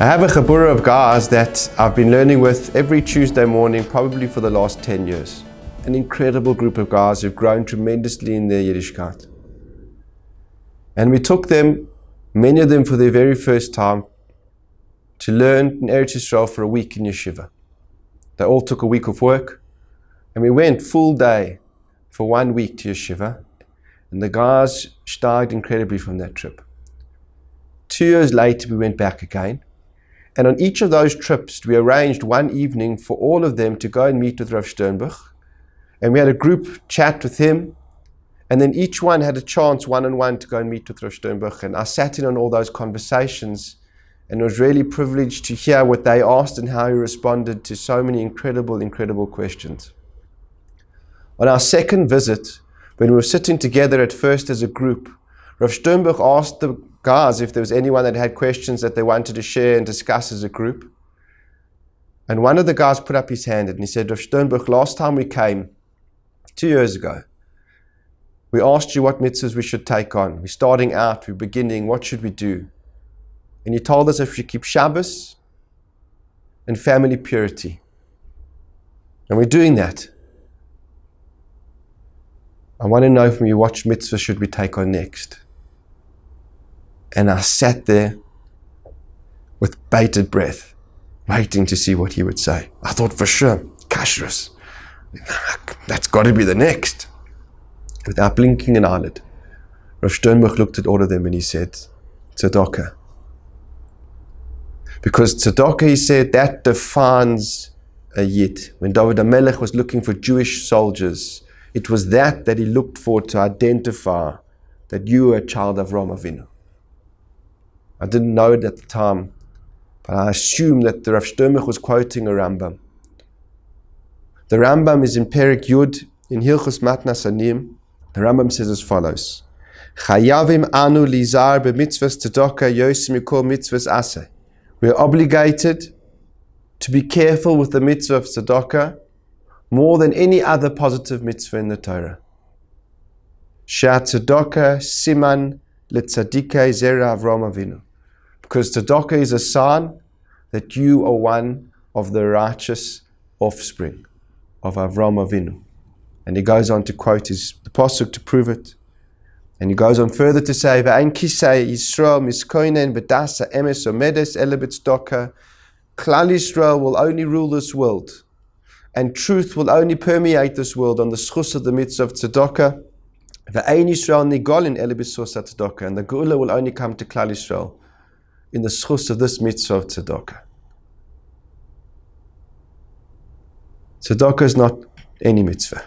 I have a chabura of guys that I've been learning with every Tuesday morning, probably for the last 10 years. An incredible group of guys who've grown tremendously in their Yiddishkeit. And we took them, many of them for their very first time, to learn in Eretz Yisrael for a week in yeshiva. They all took a week of work, and we went full day for 1 week to yeshiva, and the guys started incredibly from that trip. 2 years later, we went back again. And on each of those trips, we arranged one evening for all of them to go and meet with Rav Sternbuch. And we had a group chat with him. And then each one had a chance one-on-one to go and meet with Rav Sternbuch. And I sat in on all those conversations and was really privileged to hear what they asked and how he responded to so many incredible questions. On our second visit, when we were sitting together at first as a group, Rav Sternbuch asked the guys if there was anyone that had questions that they wanted to share and discuss as a group. And one of the guys put up his hand and he said, Rav Sternbuch, last time we came, 2 years ago, we asked you what mitzvahs we should take on. We're starting out, we're beginning, what should we do? And you told us if we keep Shabbos and family purity. And we're doing that. I want to know from you, what mitzvah should we take on next? And I sat there with bated breath, waiting to see what he would say. I thought for sure, kashrus. That's got to be the next. Without blinking an eyelid, Rav Sternbuch looked at all of them and he said, tzedakah. Because tzedakah, he said, that defines a yid. When David HaMelech was looking for Jewish soldiers, it was that he looked for to identify that you were a child of Avraham Avinu. I didn't know it at the time, but I assumed that the Rav Sternbuch was quoting a Rambam. The Rambam is in Perek Yud, in Hilchos Matnas Aniyim. The Rambam says as follows: Chayavim anu lizar b'mitzvahs tzedakah yosim mikol mitzvahs aseh. We are obligated to be careful with the mitzvah of tzedakah more than any other positive mitzvah in the Torah. Shah tzedakah siman letzadikei zera Avraham Avinu. Because tzedakah is a sign that you are one of the righteous offspring of Avraham Avinu. And he goes on to quote the pasuk to prove it. And he goes on further to say, V'ain kisei Yisrael miskoinen b'dasa emes omedes ele b'tzedakah. Klal Yisrael will only rule this world, and truth will only permeate this world on the schus of the mitzvah of tzedakah. V'ain Yisrael nigolin ele b'sos tzedakah. And the geula will only come to Klal Yisrael in the schus of this mitzvah of tzedakah. Tzedakah is not any mitzvah.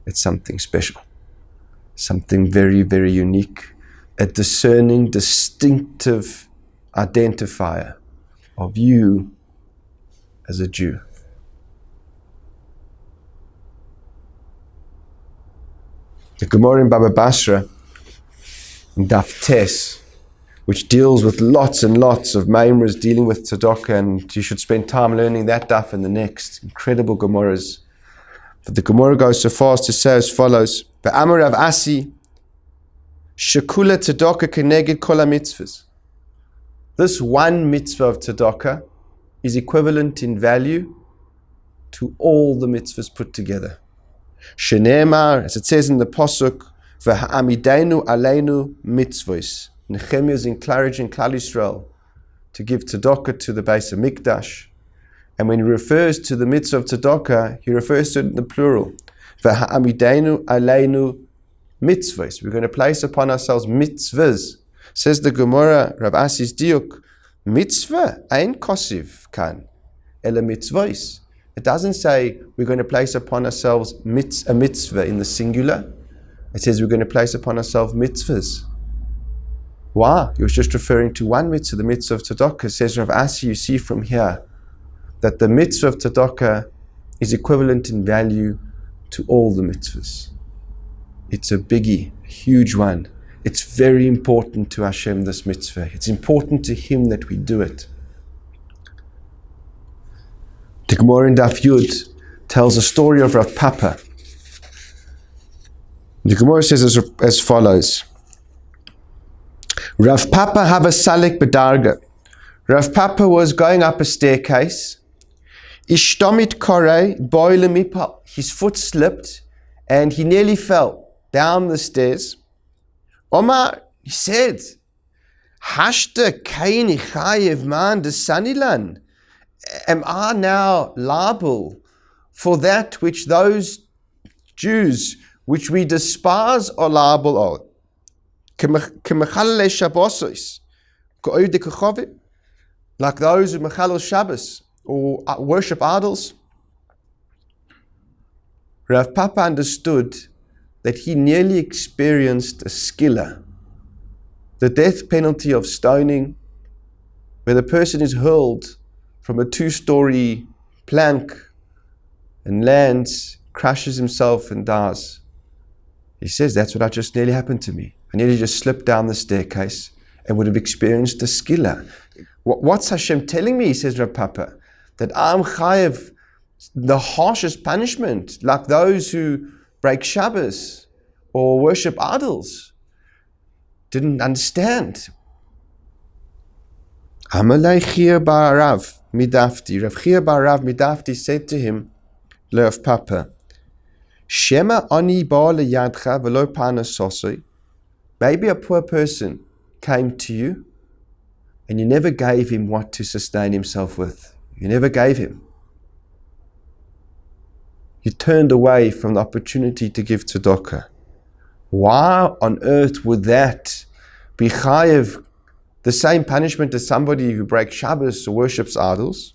It's something special. Something very unique. A discerning, distinctive identifier of you as a Jew. The Gemara in Baba Basra, in Daf Tes, which deals with lots and lots of Maimras dealing with tzedakah, and you should spend time learning that daf and the next. Incredible Gemaras. But the Gemara goes so far as to say as follows: Ve'amar Rav Asi, shekula tzedakah keneged kol mitzvahs. This one mitzvah of tzedakah is equivalent in value to all the mitzvahs put together. Shene'emar, as it says in the pasuk, V'ha'amideinu aleinu mitzvos. Nehemiah is encouraging Klal Yisrael to give tzedakah to the Beis HaMikdash. And when he refers to the mitzvah of tzedakah, he refers to it in the plural. V'ha'amideinu aleinu mitzvos. We're going to place upon ourselves mitzvahs. Says the Gemara, Rav Asi's diuk, mitzvah ein kosiv kan, ela mitzvos. It doesn't say we're going to place upon ourselves a mitzvah in the singular. It says we're going to place upon ourselves mitzvahs. Why? He was just referring to one mitzvah, the mitzvah of tzedakah. Says Rav Asi, you see from here that the mitzvah of tzedakah is equivalent in value to all the mitzvahs. It's a biggie, a huge one. It's very important to Hashem, this mitzvah. It's important to Him that we do it. The Gemara in Daf Yud tells a story of Rav Papa. The Gemara says as follows: Rav Papa have a salik bedarga. Rav Papa was going up a staircase. Ishtomit kore boilemipa. His foot slipped and he nearly fell down the stairs. Omar, he said, Hashta kaini chayev man de sanilan. Am I now liable for that which those Jews which we despise are liable of? Like those who mechalel Shabbos or worship idols. Rav Papa understood that he nearly experienced a skilla, the death penalty of stoning, where the person is hurled from a 2-story plank and lands, crashes himself and dies. He says, that's what just nearly happened to me. I nearly just slipped down the staircase and would have experienced a skilla. What's Hashem telling me, he says Rav Papa, that I'm chayev the harshest punishment, like those who break Shabbos or worship idols. Didn't understand. Amalei Chia bar Rav Midafti. Rav Chia bar Rav Midafti said to him, Rav Papa, Shema ani ba leyadcha v'lo panasosoi. Maybe a poor person came to you and you never gave him what to sustain himself with. You never gave him. You turned away from the opportunity to give tzedakah. Why on earth would that be chayev, the same punishment as somebody who breaks Shabbos or worships idols?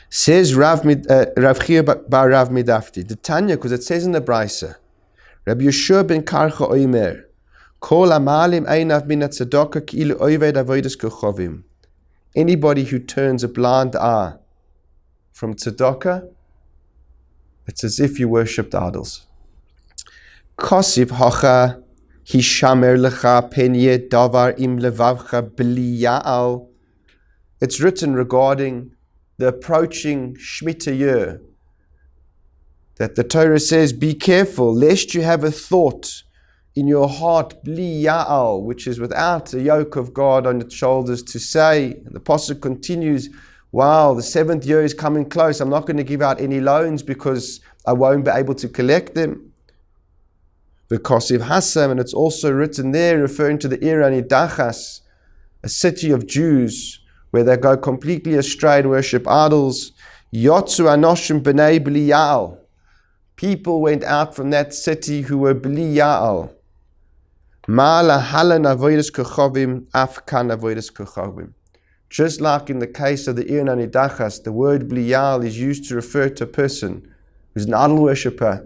Says Rav Chia bar Rav Midafti, the Tanya, because it says in the Brisa, Rabbi Yeshua ben Karcha Oimer, Kol amalim einav min tzedakah ki'ilu oved avodas kochavim. Anybody who turns a blind eye from tzedakah, it's as if you worshipped idols. Kosiv hacha hishamer lecha penye davar im levavcha b'li ya'al. It's written regarding the approaching Shemitah year that the Torah says, be careful lest you have a thought in your heart, bli ya'al, which is without a yoke of God on its shoulders, to say, and the pasuk continues, wow, the 7th year is coming close, I'm not going to give out any loans because I won't be able to collect them. The Kosiv Hassam, and it's also written there referring to the Irani Dachas, a city of Jews where they go completely astray and worship idols. Yotzu anoshim b'nei bli ya'al. People went out from that city who were bli ya'al. Ma'ala halan avodas kochavim afkan avodas kochavim. Just like in the case of the Irani Dachas, the word bli ya'al is used to refer to a person who's an idol worshipper.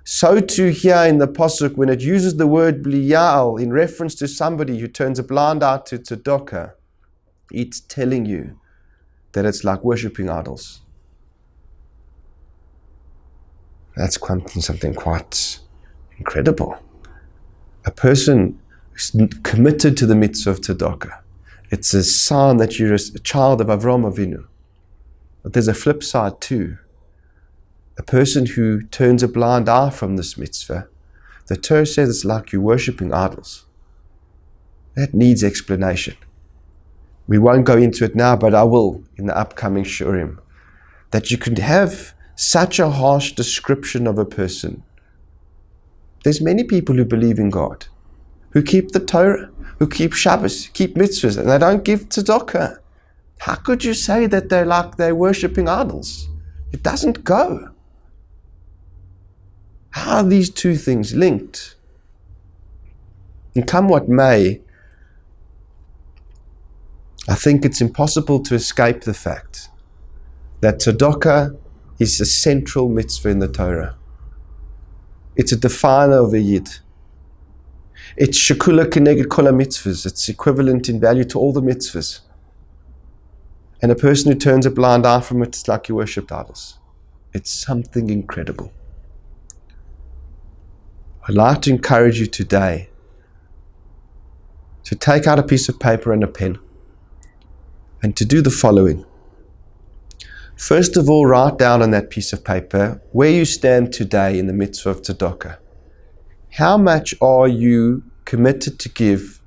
So too here in the pasuk, when it uses the word bli ya'al in reference to somebody who turns a blind eye to tzedakah, it's telling you that it's like worshipping idols. That's something quite incredible. A person who's committed to the mitzvah of tzedakah, it's a sign that you're a child of Avraham Avinu. But there's a flip side too. A person who turns a blind eye from this mitzvah, the Torah says it's like you're worshipping idols. That needs explanation. We won't go into it now, but I will in the upcoming shurim. That you can have such a harsh description of a person. There's many people who believe in God, who keep the Torah, who keep Shabbos, keep mitzvahs, and they don't give tzedakah. How could you say that they're worshipping idols? It doesn't go. How are these two things linked? And come what may, I think it's impossible to escape the fact that tzedakah is a central mitzvah in the Torah. It's a definer of a yid. It's shekula keneged kol mitzvahs. It's equivalent in value to all the mitzvahs. And a person who turns a blind eye from it, it's like you worshipped idols. It's something incredible. I'd like to encourage you today to take out a piece of paper and a pen and to do the following. First of all, write down on that piece of paper where you stand today in the mitzvah of tzedakah. How much are you committed to give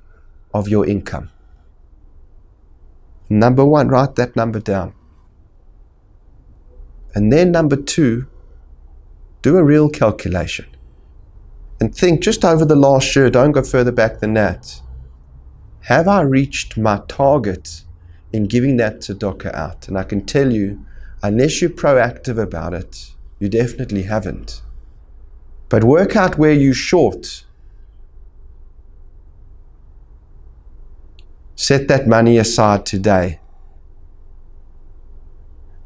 of your income? Number one, write that number down. And then number two, do a real calculation. And think just over the last year, don't go further back than that. Have I reached my target in giving that tzedakah out? And I can tell you, unless you're proactive about it, you definitely haven't. But work out where you're short. Set that money aside today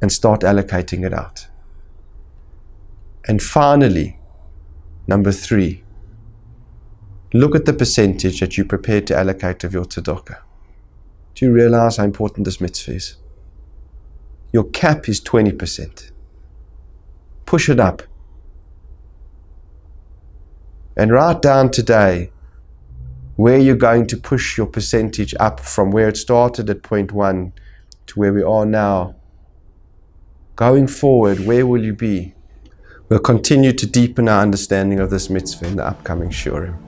and start allocating it out. And finally, number three, look at the percentage that you're prepared to allocate of your tzedakah. Do you realize how important this mitzvah is? Your cap is 20%. Push it up. And write down today where you're going to push your percentage up from where it started at point 1 to where we are now. Going forward, where will you be? We'll continue to deepen our understanding of this mitzvah in the upcoming shiurim.